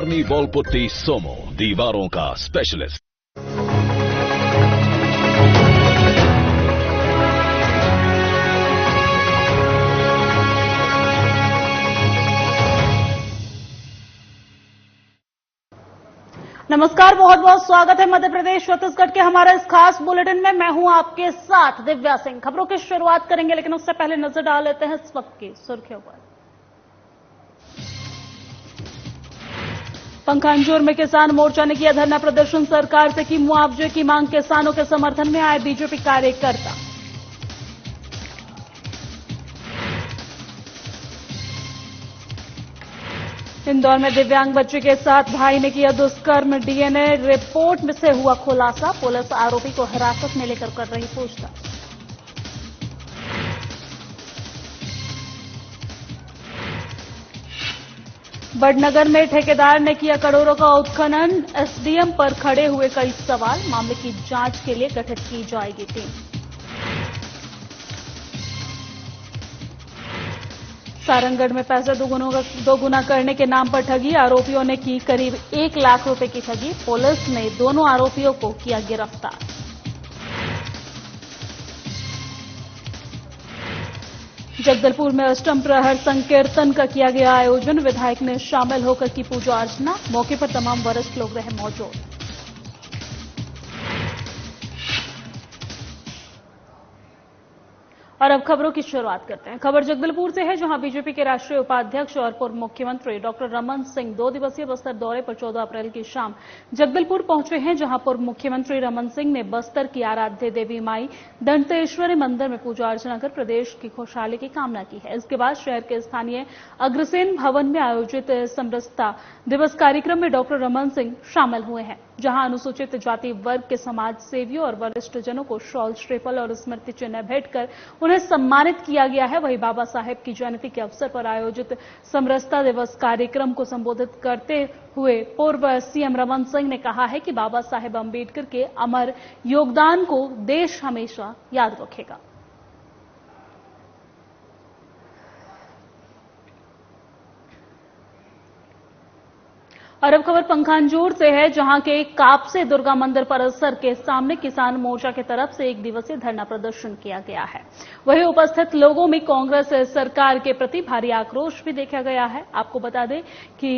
Ball putty सोमो, दीवारों का स्पेशलिस्ट। नमस्कार, बहुत बहुत स्वागत है मध्य प्रदेश छत्तीसगढ़ के हमारे इस खास बुलेटिन में। मैं हूं आपके साथ दिव्या सिंह। खबरों की शुरुआत करेंगे, लेकिन उससे पहले नजर डाल लेते हैं इस वक्त की सुर्खियों पर। पंखांजोर में किसान मोर्चा ने किया धरना प्रदर्शन, सरकार से की मुआवजे की मांग, किसानों के समर्थन में आए बीजेपी कार्यकर्ता। इंदौर में दिव्यांग बच्चे के साथ भाई ने किया दुष्कर्म, डीएनए रिपोर्ट में से हुआ खुलासा, पुलिस आरोपी को हिरासत में लेकर कर रही पूछताछ। बड़नगर में ठेकेदार ने किया करोड़ों का उत्खनन, एसडीएम पर खड़े हुए कई सवाल, मामले की जांच के लिए गठित की जाएगी टीम। सारंगढ़ में पैसे दोगुना करने के नाम पर ठगी, आरोपियों ने की करीब 1 लाख रुपए की ठगी, पुलिस ने दोनों आरोपियों को किया गिरफ्तार। जगदलपुर में अष्टम प्रहर संकीर्तन का किया गया आयोजन, विधायक ने शामिल होकर की पूजा अर्चना, मौके पर तमाम वरिष्ठ लोग रहे मौजूद। और अब खबरों की शुरुआत करते हैं। खबर जगदलपुर से है, जहां बीजेपी के राष्ट्रीय उपाध्यक्ष और पूर्व मुख्यमंत्री डॉक्टर रमन सिंह 2 दिवसीय बस्तर दौरे पर 14 अप्रैल की शाम जगदलपुर पहुंचे हैं, जहां पूर्व मुख्यमंत्री रमन सिंह ने बस्तर की आराध्य देवी माई दंतेश्वरी मंदिर में पूजा अर्चना कर प्रदेश की खुशहाली की कामना की है। इसके बाद शहर के स्थानीय अग्रसेन भवन में आयोजित समरसता दिवस कार्यक्रम में डॉक्टर रमन सिंह शामिल हुए हैं, जहां अनुसूचित जाति वर्ग के समाज सेवियों और वरिष्ठ जनों को शॉल, श्रीफल और स्मृति चिन्ह भेंट कर उन्हें सम्मानित किया गया है। वहीं बाबा साहेब की जयंती के अवसर पर आयोजित समरसता दिवस कार्यक्रम को संबोधित करते हुए पूर्व सीएम रमन सिंह ने कहा है कि बाबा साहेब अंबेडकर के अमर योगदान को देश हमेशा याद रखेगा। और अब खबर पंखांजोर से है, जहां के कापसे दुर्गा मंदिर परिसर के सामने किसान मोर्चा की तरफ से 1 दिवसीय धरना प्रदर्शन किया गया है। वहीं उपस्थित लोगों में कांग्रेस सरकार के प्रति भारी आक्रोश भी देखा गया है। आपको बता दें कि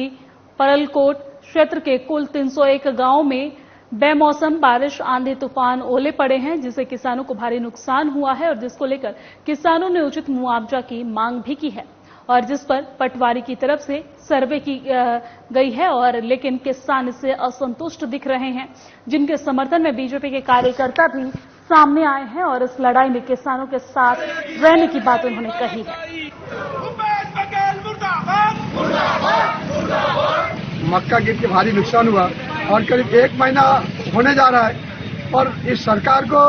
परलकोट क्षेत्र के कुल 301 गांवों में बेमौसम बारिश, आंधी, तूफान, ओले पड़े हैं, जिससे किसानों को भारी नुकसान हुआ है और जिसको लेकर किसानों ने उचित मुआवजा की मांग भी की है, और जिस पर पटवारी की तरफ से सर्वे की गई है, और लेकिन किसान इससे असंतुष्ट दिख रहे हैं, जिनके समर्थन में बीजेपी के कार्यकर्ता भी सामने आए हैं और इस लड़ाई में किसानों के साथ रहने की बात उन्होंने कही है। मक्का गिर के भारी नुकसान हुआ और करीब 1 महीना होने जा रहा है, और इस सरकार को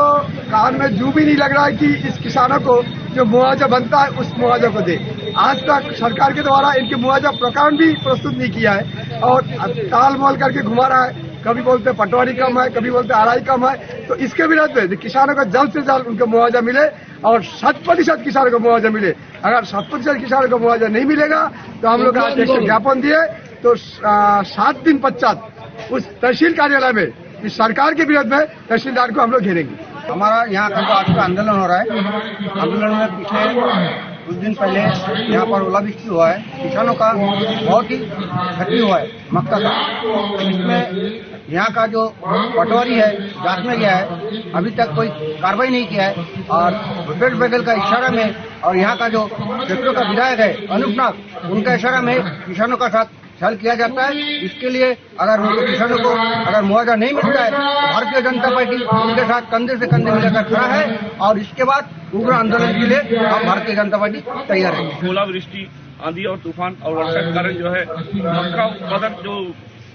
कान में जू भी नहीं लग रहा है कि इस किसानों को जो मुआवजा बनता है उस मुआवजा को दे। आज तक सरकार के द्वारा इनके मुआवजा प्रकरण भी प्रस्तुत नहीं किया है और ताल मोल करके घुमा रहा है। कभी बोलते पटवारी कम है, कभी बोलते आरआई कम है। तो इसके विरोध में किसानों को जल्द से जल्द उनको मुआवजा मिले और 100% किसानों को मुआवजा मिले। अगर 100% किसानों को मुआवजा नहीं मिलेगा तो हम लोग आज ज्ञापन दिए, तो 7 दिन पश्चात उस तहसील कार्यालय में इस सरकार के विरोध में तहसीलदार को हम लोग घेरेंगे। हमारा यहाँ का आज का आंदोलन हो रहा है। आंदोलन में पिछले कुछ दिन पहले यहाँ पर ओलावृष्टि हुआ है, किसानों का बहुत ही क्षति हुआ है मक्का का। इसमें यहाँ का जो पटवारी है जांच में गया है, अभी तक कोई कार्रवाई नहीं किया है, और भूपेश बघेल का इशारा में और यहाँ का जो क्षेत्रों का विधायक है अनूप नाथ, उनका इशारा में किसानों का साथ छल किया जाता है। इसके लिए अगर उनको किसानों को अगर मुआवजा नहीं मिलता है तो भारतीय जनता पार्टी उनके साथ कंधे से कंधे मिलाकर खड़ा है, और इसके बाद उग्र आंदोलन के लिए हम भारतीय जनता पार्टी तैयार है। ओलावृष्टि, आंधी और तूफान और वर्षा के कारण जो है मक्का उत्पादक जो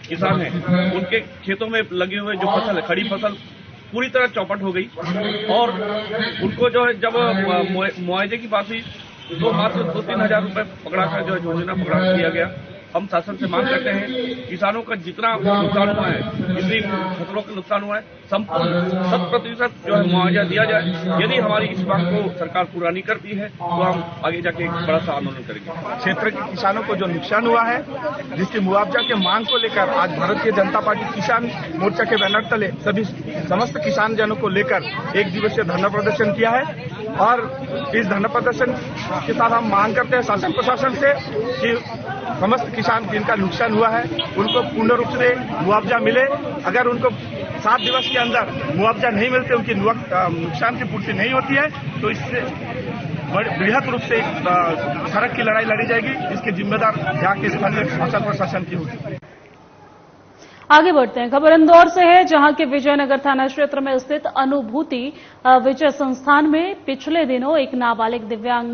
किसान है उनके खेतों में लगे हुए जो फसल है, खड़ी फसल पूरी तरह चौपट हो गई, और उनको जो है जब मुआवजे की बात हुई तो मात्र 2-3 हजार रुपए पकड़ाकर जो है योजना पकड़ा दिया गया। हम शासन से मांग करते हैं, किसानों का जितना नुकसान हुआ है, जितनी फसलों का नुकसान हुआ है, संपूर्ण 100% जो है मुआवजा दिया जाए। यदि हमारी इस मांग को सरकार पूरा नहीं करती है तो हम आगे जाके एक बड़ा सा आंदोलन करेंगे। क्षेत्र के किसानों को जो नुकसान हुआ है, जिसकी मुआवजा के मांग को लेकर आज भारतीय जनता पार्टी किसान मोर्चा के बैनर तले समस्त किसान जनों को लेकर 1 दिवसीय धरना प्रदर्शन किया है। और इस धरना प्रदर्शन के साथ हम मांग करते हैं शासन प्रशासन से कि समस्त किसान जिनका नुकसान हुआ है उनको पूर्ण रूप से मुआवजा मिले। अगर उनको 7 दिवस के अंदर मुआवजा नहीं मिलते, उनकी नुकसान की पूर्ति नहीं होती है, तो इससे बृहद रूप से सड़क की लड़ाई लड़ी जाएगी, जिसके जिम्मेदार यहाँ के स्थानीय शासन प्रशासन की होगी। आगे बढ़ते हैं। खबर इंदौर से है, जहां के विजयनगर थाना क्षेत्र में स्थित अनुभूति विजय संस्थान में पिछले दिनों एक नाबालिग दिव्यांग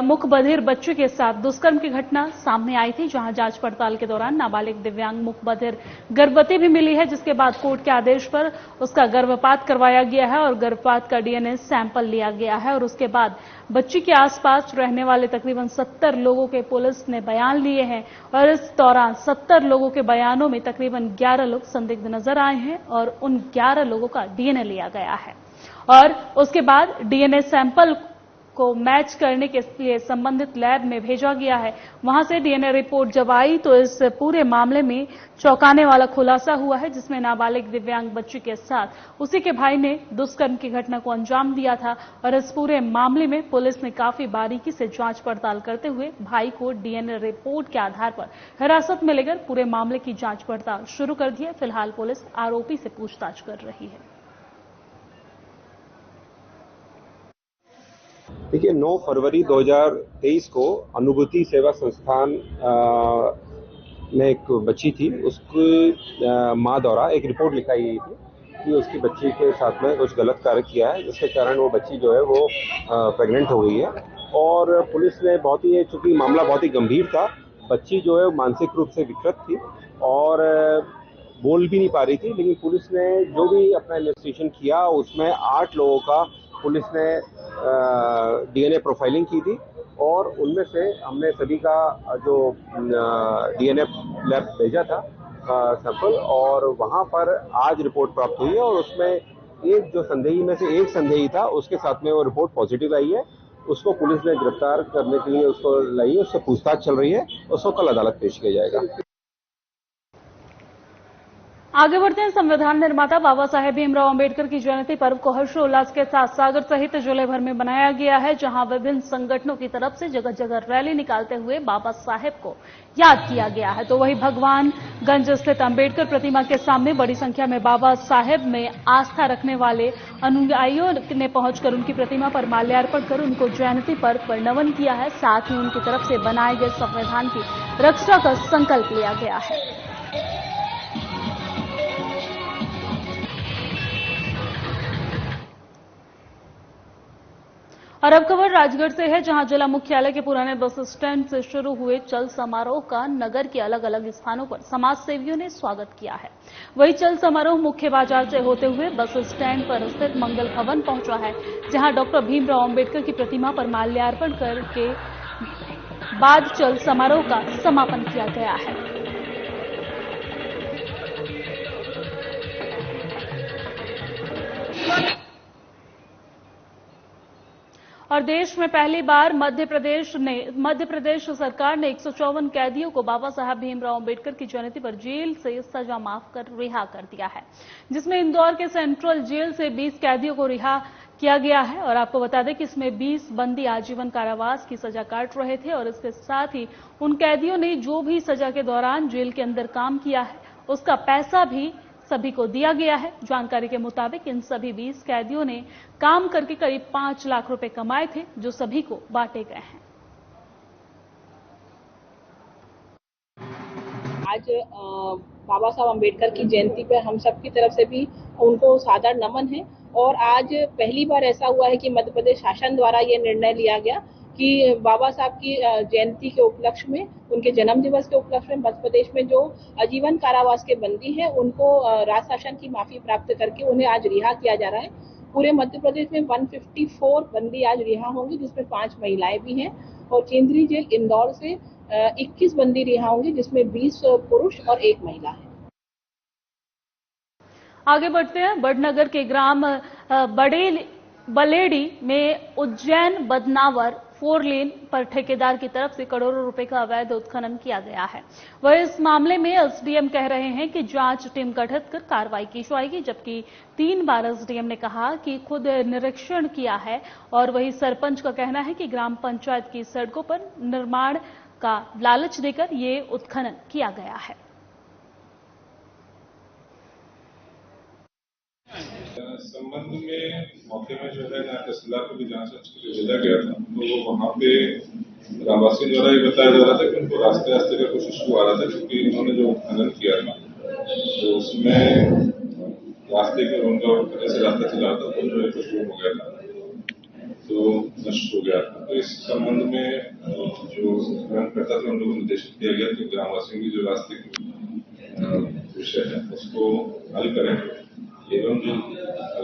मुखबधिर बच्चे के साथ दुष्कर्म की घटना सामने आई थी, जहां जांच पड़ताल के दौरान नाबालिग दिव्यांग मुखबधिर गर्भवती भी मिली है, जिसके बाद कोर्ट के आदेश पर उसका गर्भपात करवाया गया है और गर्भपात का डीएनए सैंपल लिया गया है। और उसके बाद बच्ची के आसपास रहने वाले तकरीबन 70 लोगों के पुलिस ने बयान लिए हैं और इस दौरान 70 लोगों के बयानों में तकरीबन 11 लोग संदिग्ध नजर आए हैं और उन 11 लोगों का डीएनए लिया गया है और उसके बाद डीएनए सैंपल को मैच करने के लिए संबंधित लैब में भेजा गया है। वहां से डीएनए रिपोर्ट जब आई तो इस पूरे मामले में चौंकाने वाला खुलासा हुआ है, जिसमें नाबालिग दिव्यांग बच्ची के साथ उसी के भाई ने दुष्कर्म की घटना को अंजाम दिया था। और इस पूरे मामले में पुलिस ने काफी बारीकी से जांच पड़ताल करते हुए भाई को डीएनए रिपोर्ट के आधार पर हिरासत में लेकर पूरे मामले की जांच पड़ताल शुरू कर दी है। फिलहाल पुलिस आरोपी से पूछताछ कर रही है। देखिए, 9 फरवरी 2023 को अनुभूति सेवा संस्थान में एक बच्ची थी, उसकी मां द्वारा एक रिपोर्ट लिखाई गई थी कि उसकी बच्ची के साथ में कुछ गलत कार्य किया है, जिसके कारण वो बच्ची जो है वो प्रेग्नेंट हो गई है। और पुलिस ने चूंकि मामला बहुत ही गंभीर था, बच्ची जो है मानसिक रूप से विकृत थी और बोल भी नहीं पा रही थी, लेकिन पुलिस ने जो भी अपना इन्वेस्टिगेशन किया उसमें 8 लोगों का पुलिस ने डीएनए प्रोफाइलिंग की थी और उनमें से हमने सभी का जो डीएनए लैब भेजा था सैंपल, और वहां पर आज रिपोर्ट प्राप्त हुई है और उसमें एक जो संदेही में से एक संदेही था, उसके साथ में वो रिपोर्ट पॉजिटिव आई है। उसको पुलिस ने गिरफ्तार करने के लिए उसको लाई है, उससे पूछताछ चल रही है, उसको कल अदालत पेश किया जाएगा। आगे बढ़ते हैं। संविधान निर्माता बाबा साहेब भीमराव अंबेडकर की जयंती पर्व को हर्षोल्लास के साथ सागर सहित जिले भर में मनाया गया है, जहां विभिन्न संगठनों की तरफ से जगह जगह रैली निकालते हुए बाबा साहेब को याद किया गया है। तो वहीं भगवानगंज स्थित अंबेडकर प्रतिमा के सामने बड़ी संख्या में बाबा साहेब में आस्था रखने वाले अनुयायियों ने पहुंचकर उनकी प्रतिमा पर माल्यार्पण कर उनको जयंती पर्व पर नमन किया है। साथ ही उनकी तरफ से बनाए गए संविधान की रक्षा का संकल्प लिया गया है। और अब खबर राजगढ़ से है, जहां जिला मुख्यालय के पुराने बस स्टैंड से शुरू हुए चल समारोह का नगर के अलग अलग स्थानों पर समाज सेवियों ने स्वागत किया है। वही चल समारोह मुख्य बाजार से होते हुए बस स्टैंड पर स्थित मंगल भवन पहुंचा है, जहां डॉक्टर भीमराव अंबेडकर की प्रतिमा पर माल्यार्पण करके बाद चल समारोह का समापन किया गया है। और देश में पहली बार मध्य प्रदेश सरकार ने 154 कैदियों को बाबा साहब भीमराव अंबेडकर की जयंती पर जेल से सजा माफ कर रिहा कर दिया है, जिसमें इंदौर के सेंट्रल जेल से 20 कैदियों को रिहा किया गया है। और आपको बता दें कि इसमें 20 बंदी आजीवन कारावास की सजा काट रहे थे और इसके साथ ही उन कैदियों ने जो भी सजा के दौरान जेल के अंदर काम किया है उसका पैसा भी सभी को दिया गया है। जानकारी के मुताबिक इन सभी 20 कैदियों ने काम करके करीब 5 लाख रुपए कमाए थे, जो सभी को बांटे गए हैं। आज बाबा साहब अम्बेडकर की जयंती पर हम सब की तरफ से भी उनको सादर नमन है। और आज पहली बार ऐसा हुआ है कि मध्य प्रदेश शासन द्वारा ये निर्णय लिया गया कि बाबा साहब की जयंती के उपलक्ष्य में, उनके जन्म दिवस के उपलक्ष्य में मध्य प्रदेश में जो आजीवन कारावास के बंदी हैं उनको राज्य शासन की माफी प्राप्त करके उन्हें आज रिहा किया जा रहा है। पूरे मध्य प्रदेश में 154 बंदी आज रिहा होंगे, जिसमें 5 महिलाएं भी हैं। और केंद्रीय जेल इंदौर से 21 बंदी रिहा होंगे, जिसमें 20 पुरुष और 1 महिला है। आगे बढ़ते हैं। बड़नगर के ग्राम बलेडी में उज्जैन बदनावर 4 लेन पर ठेकेदार की तरफ से करोड़ों रुपए का अवैध उत्खनन किया गया है। वह इस मामले में एसडीएम कह रहे हैं कि जांच टीम गठित कर कार्रवाई की जाएगी, जबकि 3 बार एसडीएम ने कहा कि खुद निरीक्षण किया है। और वही सरपंच का कहना है कि ग्राम पंचायत की सड़कों पर निर्माण का लालच देकर ये उत्खनन किया गया है। संबंध में मौके में जो है ना तहसीलदार को भी जांच के लिए भेजा गया था, तो वो वहाँ पे ग्रामवासियों द्वारा ये बताया जा रहा था कि उनको रास्ते रास्ते का कुछ इशू आ रहा था, क्योंकि उन्होंने जो खनन किया था तो उसमें रास्ते के उनका जैसे रास्ता चला रहा था तो जो है कुछ हो गया था, तो नष्ट हो गया था। तो इस संबंध में जो ग्रामकर्ता थे उन लोगों को निर्देशित किया गया कि ग्रामवासियों की जो रास्ते की विषय है उसको हल करें एवं जो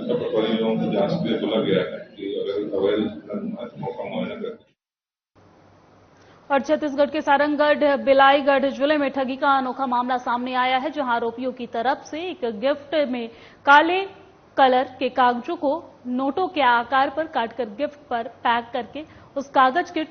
लोगों की जांच के लिए बोला गया है कि अगर अवैध मौका मुआयना करें। और छत्तीसगढ़ के सारंगगढ़ बिलाईगढ़ जिले में ठगी का अनोखा मामला सामने आया है, जहां आरोपियों की तरफ से एक गिफ्ट में काले कलर के कागजों को नोटों के आकार पर काटकर गिफ्ट पर पैक करके उस कागज के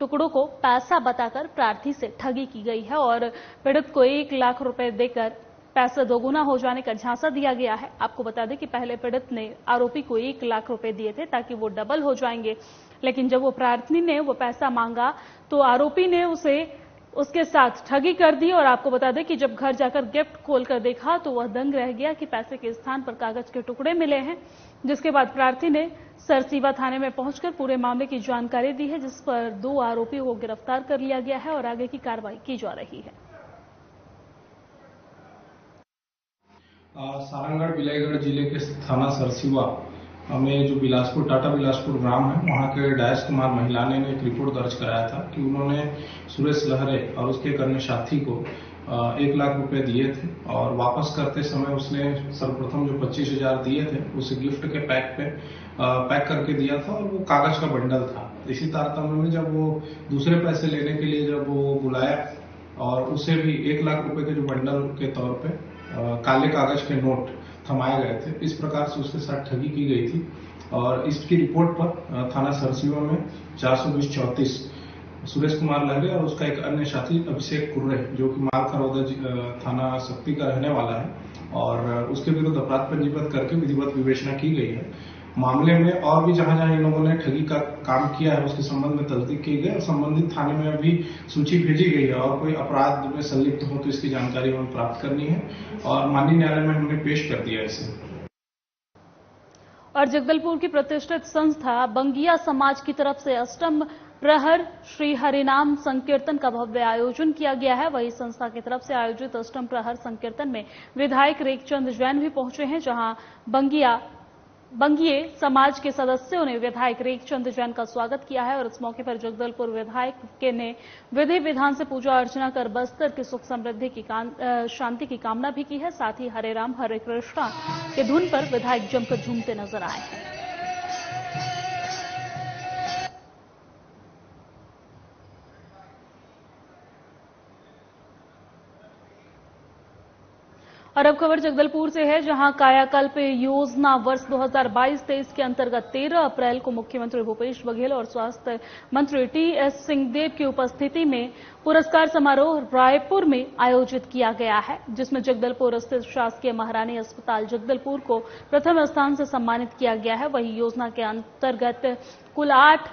टुकड़ों को पैसा बताकर प्रार्थी से ठगी की गई है और पीड़ित को 1 लाख रुपए देकर पैसा दोगुना हो जाने का झांसा दिया गया है। आपको बता दें कि पहले पीड़ित ने आरोपी को 1 लाख रुपए दिए थे ताकि वो डबल हो जाएंगे, लेकिन जब वो प्रार्थी ने वो पैसा मांगा तो आरोपी ने उसके साथ ठगी कर दी। और आपको बता दें कि जब घर जाकर गिफ्ट खोलकर देखा तो वह दंग रह गया कि पैसे के स्थान पर कागज के टुकड़े मिले हैं, जिसके बाद प्रार्थी ने सरसीवा थाने में पहुंचकर पूरे मामले की जानकारी दी है, जिस पर 2 आरोपियों को गिरफ्तार कर लिया गया है और आगे की कार्रवाई की जा रही है। सारंगगढ़ बिलाईगढ़ जिले के थाना सरसीवा में जो टाटा बिलासपुर ग्राम है, वहाँ के डायस कुमार महिलाने ने एक रिपोर्ट दर्ज कराया था कि उन्होंने सुरेश लहरे और उसके एक अन्य साथी को 1 लाख रुपए दिए थे और वापस करते समय उसने सर्वप्रथम जो 25,000 दिए थे उसे गिफ्ट के पैक करके दिया था और वो कागज का बंडल था। इसी तारतम्य में जब वो दूसरे पैसे लेने के लिए जब वो बुलाया और उसे भी 1 लाख रुपए के जो बंडल के तौर पे काले कागज के नोट थमाए गए थे, इस प्रकार से उसके साथ ठगी की गई थी। और इसकी रिपोर्ट पर थाना सरसीवा में 420-34 सुरेश कुमार लहरे और उसका एक अन्य साथी अभिषेक कुर्रे, जो कि मालखरौदा थाना शक्ति का रहने वाला है, और उसके विरुद्ध अपराध पंजीबद्ध करके विधिवत विवेचना की गई है। मामले में और भी जहां जहां इन लोगों ने ठगी का काम किया है उसके संबंध में तस्दीक की गई और संबंधित थाने में अभी सूची भेजी गई है और कोई अपराध में संलिप्त हो तो इसकी जानकारी हमें प्राप्त करनी है और माननीय न्यायालय में हमने पेश कर दिया इसे। और जगदलपुर की प्रतिष्ठित संस्था बंगिया समाज की तरफ से अष्टम प्रहर श्री हरिनाम संकीर्तन का भव्य आयोजन किया गया है। वही संस्था की तरफ से आयोजित अष्टम प्रहर संकीर्तन में विधायक रेखचंद जैन भी पहुंचे हैं, जहां बंगिये समाज के सदस्यों ने विधायक रेखचंद जैन का स्वागत किया है। और इस मौके पर जगदलपुर विधायक ने विधि विधान से पूजा अर्चना कर बस्तर की सुख समृद्धि की शांति की कामना भी की है। साथ ही हरे राम हरे कृष्णा के धुन पर विधायक जमकर झूमते नजर आए हैं। और अब खबर जगदलपुर से है, जहां कायाकल्प योजना वर्ष 2022-23 के अंतर्गत 13 अप्रैल को मुख्यमंत्री भूपेश बघेल और स्वास्थ्य मंत्री टीएस सिंहदेव की उपस्थिति में पुरस्कार समारोह रायपुर में आयोजित किया गया है, जिसमें जगदलपुर स्थित शासकीय महारानी अस्पताल जगदलपुर को प्रथम स्थान से सम्मानित किया गया है। वही योजना के अंतर्गत कुल 8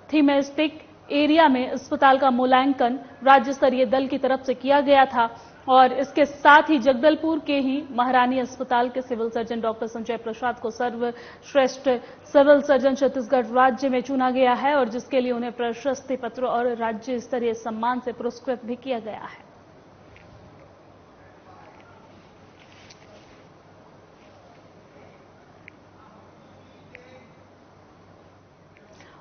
थीमेस्टिक एरिया में अस्पताल का मूल्यांकन राज्य स्तरीय दल की तरफ से किया गया था। और इसके साथ ही जगदलपुर के ही महारानी अस्पताल के civil surgeon doctor Sanjay Prasad को सर्वश्रेष्ठ सिविल सर्जन छत्तीसगढ़ राज्य में चुना गया है, और जिसके लिए उन्हें प्रशस्ति पत्र और राज्य स्तरीय सम्मान से पुरस्कृत भी किया गया है।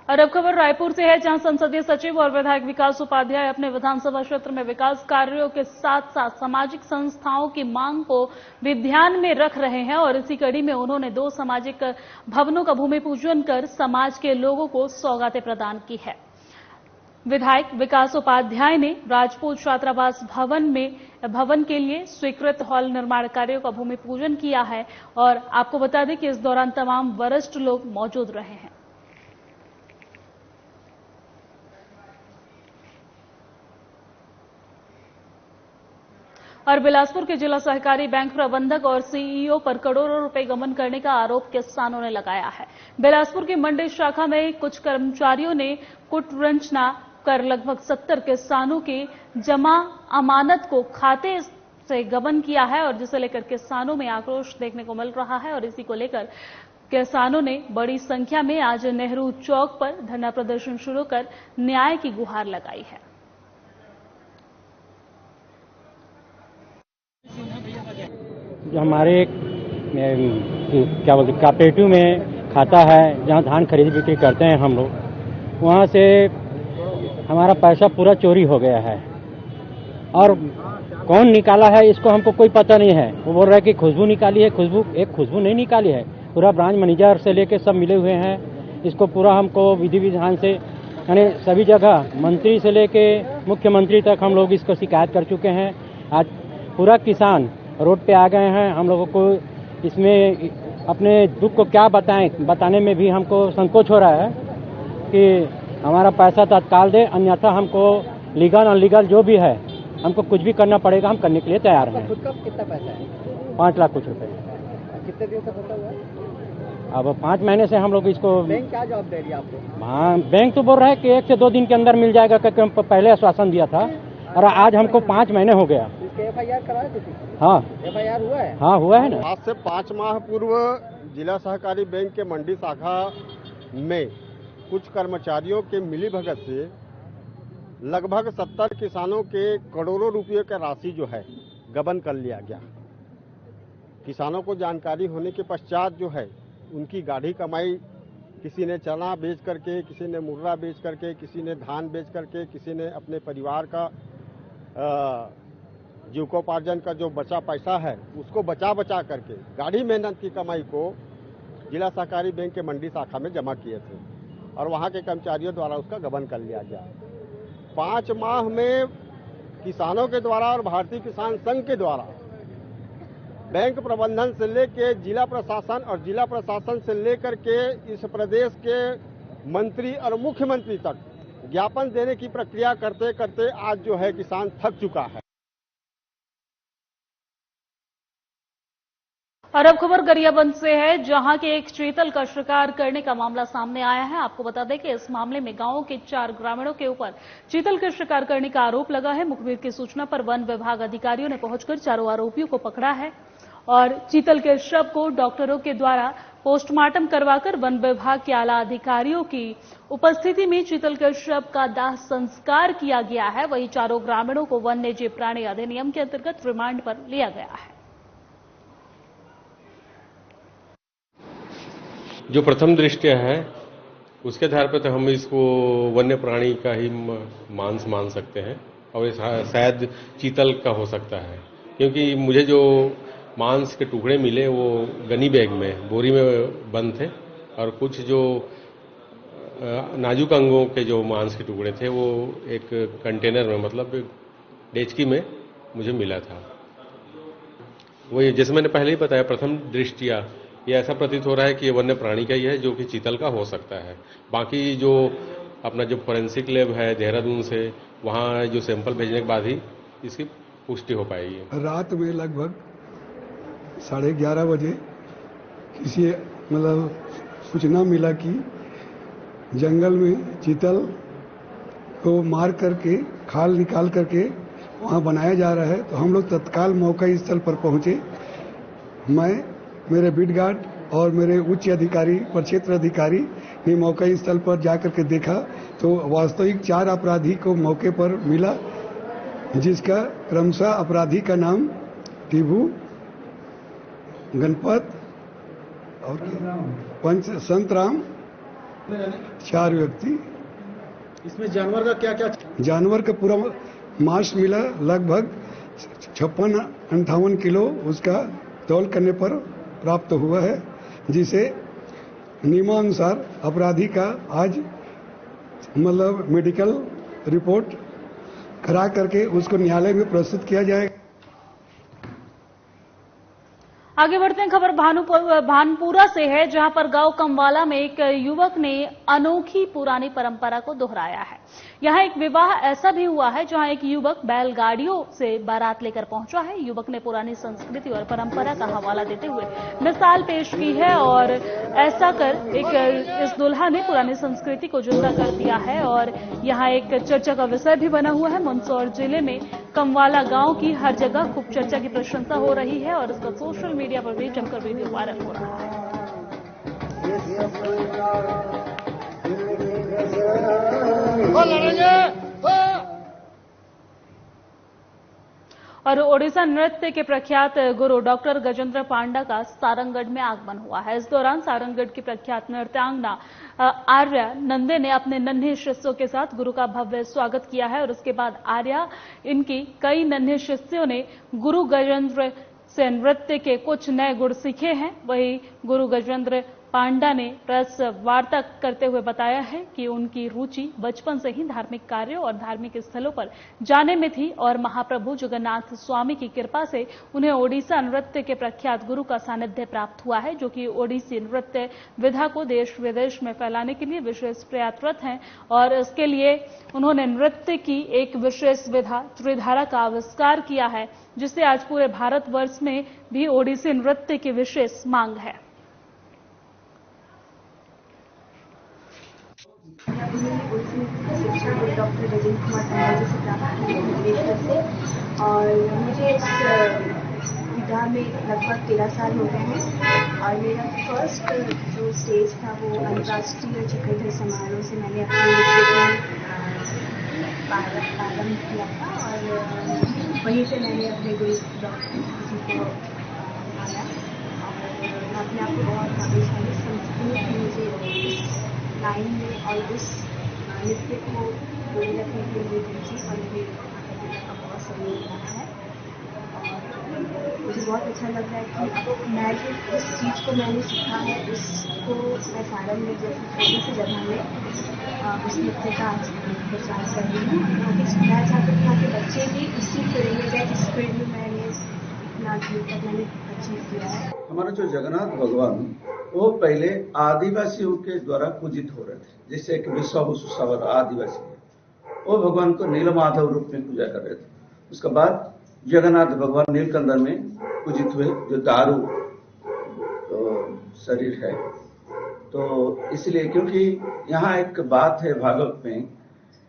और अब खबर रायपुर से है, जहां संसदीय सचिव और विधायक विकास उपाध्याय अपने विधानसभा क्षेत्र में विकास कार्यों के साथ साथ सामाजिक संस्थाओं की मांग को भी ध्यान में रख रहे हैं। और इसी कड़ी में उन्होंने 2 सामाजिक भवनों का भूमि पूजन कर समाज के लोगों को सौगातें प्रदान की है। विधायक विकास उपाध्याय ने राजपूत छात्रावास भवन के लिए स्वीकृत हॉल निर्माण कार्यों का भूमि पूजन किया है और आपको बता दें कि इस दौरान तमाम वरिष्ठ लोग मौजूद रहे हैं। और बिलासपुर के जिला सहकारी बैंक प्रबंधक और सीईओ पर करोड़ों रुपए गबन करने का आरोप किसानों ने लगाया है। बिलासपुर की मंडी शाखा में कुछ कर्मचारियों ने कुटरंचना कर लगभग 70 किसानों की जमा अमानत को खाते से गबन किया है और जिसे लेकर किसानों में आक्रोश देखने को मिल रहा है और इसी को लेकर किसानों ने बड़ी संख्या में आज नेहरू चौक पर धरना प्रदर्शन शुरू कर न्याय की गुहार लगाई है। जो हमारे क्या बोलते कोऑपरेटिव में खाता है जहाँ धान खरीद बिक्री करते हैं हम लोग, वहाँ से हमारा पैसा पूरा चोरी हो गया है और कौन निकाला है इसको हमको कोई पता नहीं है। वो बोल रहा है कि खुशबू निकाली है, खुशबू नहीं निकाली है। पूरा ब्रांच मैनेजर से लेके सब मिले हुए हैं। इसको पूरा हमको विधि विधान से यानी सभी जगह मंत्री से लेके मुख्यमंत्री तक हम लोग इसको शिकायत कर चुके हैं। आज पूरा किसान रोड पे आ गए हैं। हम लोगों को इसमें अपने दुख को क्या बताने में भी हमको संकोच हो रहा है कि हमारा पैसा तत्काल दे, अन्यथा हमको लीगल अनलीगल जो भी है हमको कुछ भी करना पड़ेगा, हम करने के लिए तैयार हैं। खुद का कितना पैसा है? 5 लाख कुछ रुपए। कितने दिन से फंसा हुआ है? अब 5 महीने से हम लोग इसको। बैंक क्या जवाब दे रही है आपको? हाँ, बैंक तो बोल रहा है कि 1 से 2 दिन के अंदर मिल जाएगा, क्योंकि हम पहले आश्वासन दिया था और आज हमको 5 महीने हो गया। FIR कराया किसी? हाँ, FIR हुआ है? हाँ हुआ है ना। आज से 5 माह पूर्व जिला सहकारी बैंक के मंडी शाखा में कुछ कर्मचारियों के मिलीभगत से लगभग 70 किसानों के करोड़ों रुपये का राशि जो है गबन कर लिया गया। किसानों को जानकारी होने के पश्चात जो है उनकी गाढ़ी कमाई, किसी ने चना बेच करके, किसी ने मुर्रा बेच करके, किसी ने धान बेच करके, किसी ने अपने परिवार का जीविकोपार्जन का जो बचा पैसा है उसको बचा करके गाढ़ी मेहनत की कमाई को जिला सहकारी बैंक के मंडी शाखा में जमा किए थे और वहां के कर्मचारियों द्वारा उसका गबन कर लिया गया। 5 माह में किसानों के द्वारा और भारतीय किसान संघ के द्वारा बैंक प्रबंधन से लेकर जिला प्रशासन और जिला प्रशासन से लेकर के इस प्रदेश के मंत्री और मुख्यमंत्री तक ज्ञापन देने की प्रक्रिया करते करते आज जो है किसान थक चुका है। और अब खबर गरियाबंद से है, जहां के एक चीतल का शिकार करने का मामला सामने आया है। आपको बता दें कि इस मामले में गांव के 4 ग्रामीणों के ऊपर चीतल के शिकार करने का आरोप लगा है। मुखबिर की सूचना पर वन विभाग अधिकारियों ने पहुंचकर चारों आरोपियों को पकड़ा है और चीतल के शव को डॉक्टरों के द्वारा पोस्टमार्टम करवाकर वन विभाग के आला अधिकारियों की उपस्थिति में चीतल के शव का दाह संस्कार किया गया है। वहीं चारों ग्रामीणों को वन्य जीव प्राणी अधिनियम के अंतर्गत रिमांड पर लिया गया है। जो प्रथम दृष्टया है उसके आधार पर तो हम इसको वन्य प्राणी का ही मांस मान सकते हैं और ये शायद चीतल का हो सकता है, क्योंकि मुझे जो मांस के टुकड़े मिले वो गनी बैग में बोरी में बंद थे और कुछ जो नाजुक अंगों के जो मांस के टुकड़े थे वो एक कंटेनर में, मतलब डेचकी में मुझे मिला था। वो जैसे मैंने पहले ही बताया, प्रथम दृष्टया ये ऐसा प्रतीत हो रहा है कि ये वन्य प्राणी का ही है, जो कि चीतल का हो सकता है। बाकी जो अपना जो फोरेंसिक लैब है देहरादून से, वहाँ जो सैंपल भेजने के बाद ही इसकी पुष्टि हो पाएगी। रात में लगभग 11:30 बजे किसी सूचना मिला कि जंगल में चीतल को मार करके खाल निकाल करके वहाँ बनाया जा रहा है। तो हम लोग तत्काल मौका स्थल पर पहुँचे। मैं, मेरे बीट गार्ड और मेरे उच्च अधिकारी, प्रक्षेत्र अधिकारी ने मौका स्थल पर जाकर के देखा तो वास्तविक 4 अपराधी को मौके पर मिला, जिसका क्रमशः अपराधी का नाम टिभू, गणपत और संतराम, 4 व्यक्ति। इसमें जानवर का क्या? जानवर का पूरा मांस मिला, लगभग 56-58 किलो उसका तौल करने पर प्राप्त हुआ है, जिसे नियमानुसार अपराधी का आज मेडिकल रिपोर्ट करा करके उसको न्यायालय में प्रस्तुत किया जाएगा। आगे बढ़ते हैं। खबर भानपुरा से है, जहां पर गांव कमवाला में एक युवक ने अनोखी पुरानी परंपरा को दोहराया है। यहां एक विवाह ऐसा भी हुआ है जहां एक युवक बैलगाड़ियों से बारात लेकर पहुंचा है। युवक ने पुरानी संस्कृति और परंपरा का हवाला देते हुए मिसाल पेश की है और ऐसा कर इस दुल्हा ने पुरानी संस्कृति को जिंदा कर दिया है। और यहां एक चर्चा का विषय भी बना हुआ है। मंदसौर जिले में कमवाला गांव की हर जगह खूब चर्चा की प्रशंसा हो रही है और इसका सोशल मीडिया पर भी जमकर वीडियो वायरल हो रहा है। और ओडिशा नृत्य के प्रख्यात गुरु डॉक्टर गजेंद्र पांडा का सारंगगढ़ में आगमन हुआ है। इस दौरान सारंगगढ़ की प्रख्यात नृत्यांगना आर्या नंदे ने अपने नन्हे शिष्यों के साथ गुरु का भव्य स्वागत किया है और उसके बाद आर्या इनकी कई नन्हे शिष्यों ने गुरु गजेंद्र से नृत्य के कुछ नए गुण सीखे हैं। वहीं गुरु गजेंद्र पांडा ने प्रेस वार्ता करते हुए बताया है कि उनकी रुचि बचपन से ही धार्मिक कार्यों और धार्मिक स्थलों पर जाने में थी और महाप्रभु जगन्नाथ स्वामी की कृपा से उन्हें ओडिशा नृत्य के प्रख्यात गुरु का सानिध्य प्राप्त हुआ है, जो कि ओडिसी नृत्य विधा को देश विदेश में फैलाने के लिए विशेष प्रयासरत हैं। और इसके लिए उन्होंने नृत्य की एक विशेष विधा त्रिधारा का आविष्कार किया है, जिससे आज पूरे भारतवर्ष में भी ओडिसी नृत्य की विशेष मांग है। शिक्षा डॉक्टर गजेंद्र कुमार पांडा जी से प्राप्त की भुवनेश्वर से, और मुझे इस विधा में लगभग 13 साल हो गए हैं। और मेरा फर्स्ट जो स्टेज था वो अंतर्राष्ट्रीय चक्रधर समारोह से मैंने अपने नृत्य प्रारंभ किया था और वहीं से मैंने अपने गुरु डॉक्टर जी को आया और मैं अपने आप को बहुत भाग्यशाली समझती हूँ कि मुझे इस लाइन में और उस नृत्य को बोले रखने के लिए जी और मेरे माता का बहुत सहयोग रहा है। और मुझे बहुत अच्छा लग रहा है कि मैं जिस चीज़ को मैंने सीखा है उसको मैं सारण में जैसे छोटी सी जगह में उस नृत्य का प्रचार कर रही हूँ, क्योंकि मैं चाहती हूँ कि बच्चे भी इसी फील्ड में जाए जिस फील्ड में मैंने इतना मैंने अचीव किया है। हमारा जो जगन्नाथ भगवान वो पहले आदिवासियों के द्वारा पूजित हो रहे थे, जैसे एक विश्वावसु सावर आदिवासी है, वो भगवान को नीलमाधव रूप में पूजा कर रहे थे। उसके बाद जगन्नाथ भगवान नीलकंदर में पूजित हुए, जो दारू शरीर है। तो इसलिए क्योंकि यहाँ एक बात है भागवत में,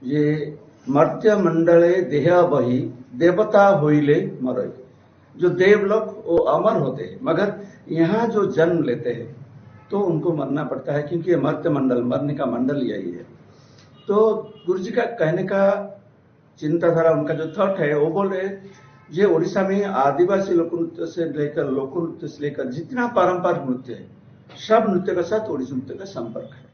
ये मर्त्य मंडले देह बही देवता होइले मरई, जो देवलोक वो अमर होते हैं, मगर यहाँ जो जन्म लेते हैं तो उनको मरना पड़ता है, क्योंकि ये मर्त्य मंडल, मरने का मंडल यही है। तो गुरु जी का कहने का चिंताधारा, उनका जो थॉट है, वो बोल रहे ये उड़ीसा में आदिवासी लोक नृत्य से लेकर लोक नृत्य से लेकर जितना पारंपरिक नृत्य है, सब नृत्य के साथ ओडिसी नृत्य का संपर्क है।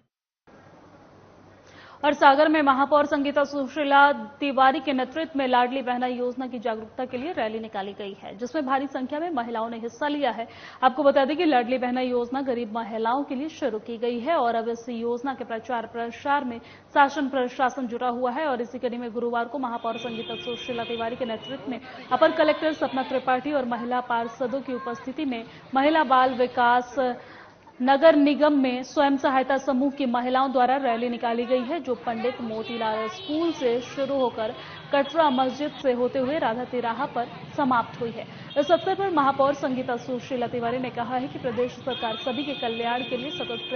और सागर में महापौर संगीता सुशीला तिवारी के नेतृत्व में लाडली बहना योजना की जागरूकता के लिए रैली निकाली गई है, जिसमें भारी संख्या में महिलाओं ने हिस्सा लिया है। आपको बता दें कि लाडली बहना योजना गरीब महिलाओं के लिए शुरू की गई है और अब इस योजना के प्रचार प्रसार में शासन प्रशासन जुटा हुआ है। और इसी कड़ी में गुरुवार को महापौर संगीता सुशीला तिवारी के नेतृत्व में अपर कलेक्टर सपना त्रिपाठी और महिला पार्षदों की उपस्थिति में महिला बाल विकास नगर निगम में स्वयं सहायता समूह की महिलाओं द्वारा रैली निकाली गई है, जो पंडित मोतीलाल स्कूल से शुरू होकर कटरा मस्जिद से होते हुए राधा तिराहा पर समाप्त हुई है। इस अवसर पर महापौर संगीता सुशीला तिवारी ने कहा है कि प्रदेश सरकार सभी के कल्याण के लिए सतत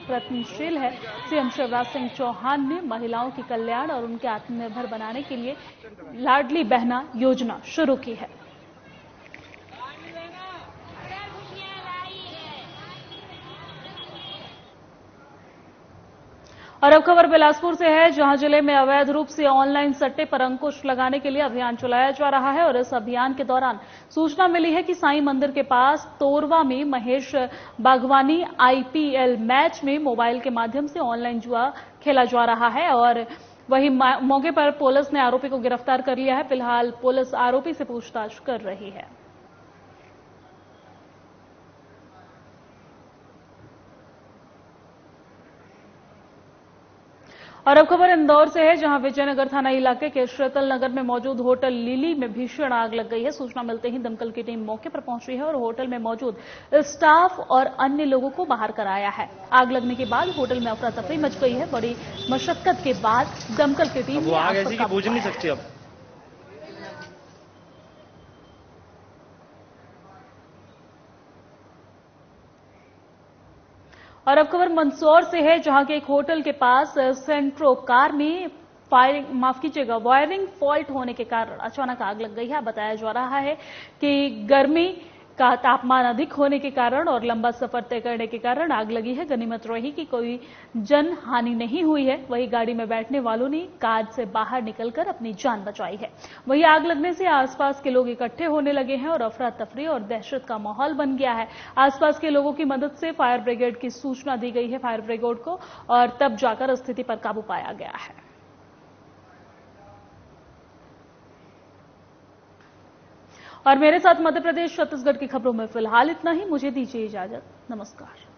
प्रयत्नशील है। सीएम शिवराज सिंह चौहान ने महिलाओं के कल्याण और उनके आत्मनिर्भर बनाने के लिए लाडली बहना योजना शुरू की है। और अब खबर बिलासपुर से है, जहां जिले में अवैध रूप से ऑनलाइन सट्टे पर अंकुश लगाने के लिए अभियान चलाया जा रहा है। और इस अभियान के दौरान सूचना मिली है कि साईं मंदिर के पास तोरवा में महेश बागवानी आईपीएल मैच में मोबाइल के माध्यम से ऑनलाइन जुआ खेला जा रहा है। और वहीं मौके पर पुलिस ने आरोपी को गिरफ्तार कर लिया है। फिलहाल पुलिस आरोपी से पूछताछ कर रही है। और अब खबर इंदौर से है, जहां विजयनगर थाना इलाके के शीतल नगर में मौजूद होटल लिली में भीषण आग लग गई है। सूचना मिलते ही दमकल की टीम मौके पर पहुंची है और होटल में मौजूद स्टाफ और अन्य लोगों को बाहर कराया है। आग लगने के बाद होटल में अफरा तफरी मच गई है। बड़ी मशक्कत के बाद दमकल की टीम ने आग पर काबू पाया। और अब खबर मंदसौर से है, जहां के एक होटल के पास सेंट्रो कार में वायरिंग फॉल्ट होने के कारण अचानक आग लग गई है। बताया जा रहा है कि गर्मी का तापमान अधिक होने के कारण और लंबा सफर तय करने के कारण आग लगी है। गनीमत रही कि कोई जन हानि नहीं हुई है। वहीं गाड़ी में बैठने वालों ने कार से बाहर निकलकर अपनी जान बचाई है। वहीं आग लगने से आसपास के लोग इकट्ठे होने लगे हैं और अफरा तफरी और दहशत का माहौल बन गया है। आसपास के लोगों की मदद से फायर ब्रिगेड की सूचना दी गई है फायर ब्रिगेड को, और तब जाकर स्थिति पर काबू पाया गया है। और मेरे साथ मध्य प्रदेश छत्तीसगढ़ की खबरों में फिलहाल इतना ही। मुझे दीजिए इजाजत। नमस्कार।